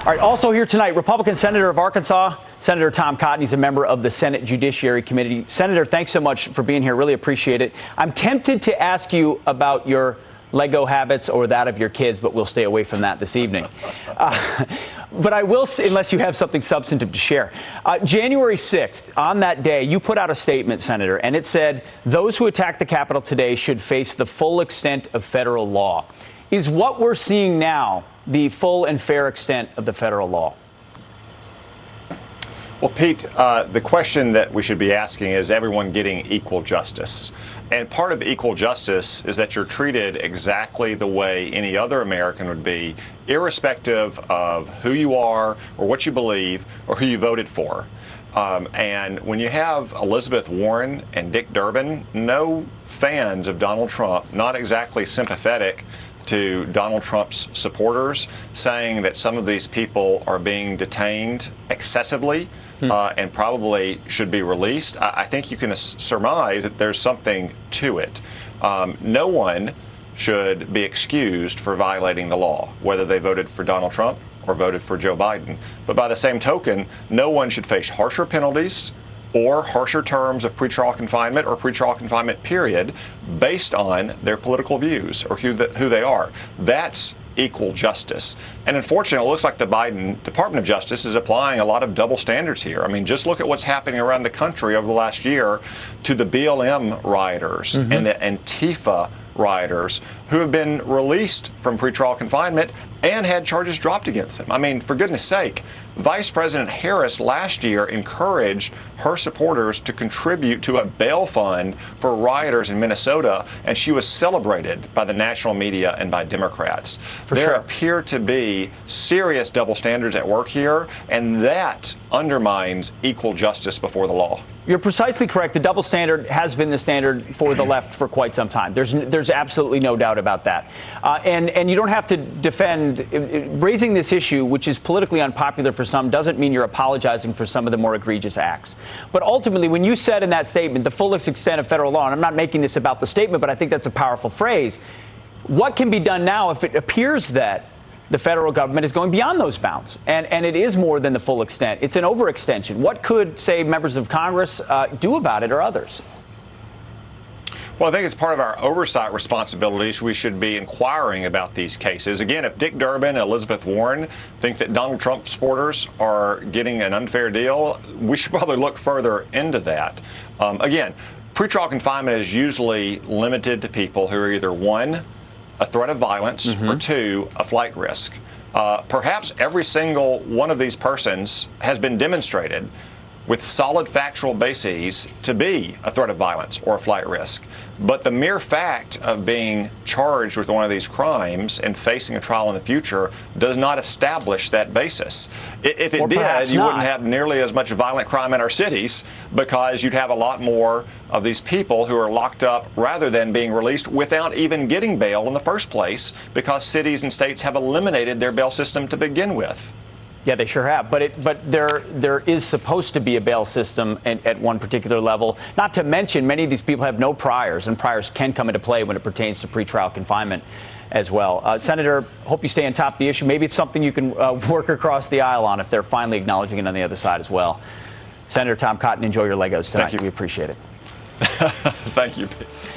All right, also here tonight, Republican Senator of Arkansas, Senator Tom Cotton. He's a member of the Senate Judiciary Committee. Senator, thanks so much for being here. Really appreciate it. I'm tempted to ask you about your Lego habits or that of your kids, but we'll stay away from that this evening. But I will, unless you have something substantive to share. January 6th, on that day, you put out a statement, Senator, and it said, those who attack the Capitol today should face the full extent of federal law. Is what we're seeing now the full and fair extent of the federal law? Well, Pete, the question that we should be asking is everyone getting equal justice? And part of equal justice is that you're treated exactly the way any other American would be, irrespective of who you are or what you believe or who you voted for. And when you have Elizabeth Warren and Dick Durbin, no fans of Donald Trump, not exactly sympathetic to Donald Trump's supporters, saying that some of these people are being detained excessively and probably should be released, I think you can surmise that there's something to it. No one should be excused for violating the law, whether they voted for Donald Trump or voted for Joe Biden. But by the same token, no one should face harsher penalties or harsher terms of pretrial confinement or pretrial confinement period based on their political views or who they are. That's equal justice. And unfortunately, it looks like the Biden Department of Justice is applying a lot of double standards here. I mean, just look at what's happening around the country over the last year to the BLM rioters and the Antifa rioters who have been released from pretrial confinement and had charges dropped against them. I mean, for goodness sake, Vice President Harris last year encouraged her supporters to contribute to a bail fund for rioters in Minnesota, and she was celebrated by the national media and by Democrats. There appear to be serious double standards at work here, and that undermines equal justice before the law. You're precisely correct. The double standard has been the standard for the left for quite some time. There's absolutely no doubt about that. And you don't have to defend raising this issue, which is politically unpopular for some, doesn't mean you're apologizing for some of the more egregious acts. But ultimately, when you said in that statement, the fullest extent of federal law, and I'm not making this about the statement, but I think that's a powerful phrase. What can be done now if it appears that the federal government is going beyond those bounds, and it is more than the full extent? It's an overextension. What could, say, members of Congress do about it, or others? Well, I think it's part of our oversight responsibilities. We should be inquiring about these cases. Again, if Dick Durbin and Elizabeth Warren think that Donald Trump supporters are getting an unfair deal, we should probably look further into that. Again, pretrial confinement is usually limited to people who are either, one, a threat of violence, or two, a flight risk. Perhaps every single one of these persons has been demonstrated with solid factual bases to be a threat of violence or a flight risk. But the mere fact of being charged with one of these crimes and facing a trial in the future does not establish that basis. If it did, you wouldn't have nearly as much violent crime in our cities, because you'd have a lot more of these people who are locked up rather than being released without even getting bail in the first place, because cities and states have eliminated their bail system to begin with. Yeah, they sure have. But there is supposed to be a bail system at one particular level. Not to mention, many of these people have no priors, and priors can come into play when it pertains to pretrial confinement as well. Senator, hope you stay on top of the issue. Maybe it's something you can work across the aisle on if they're finally acknowledging it on the other side as well. Senator Tom Cotton, enjoy your Legos tonight. Thank you. We appreciate it. Thank you.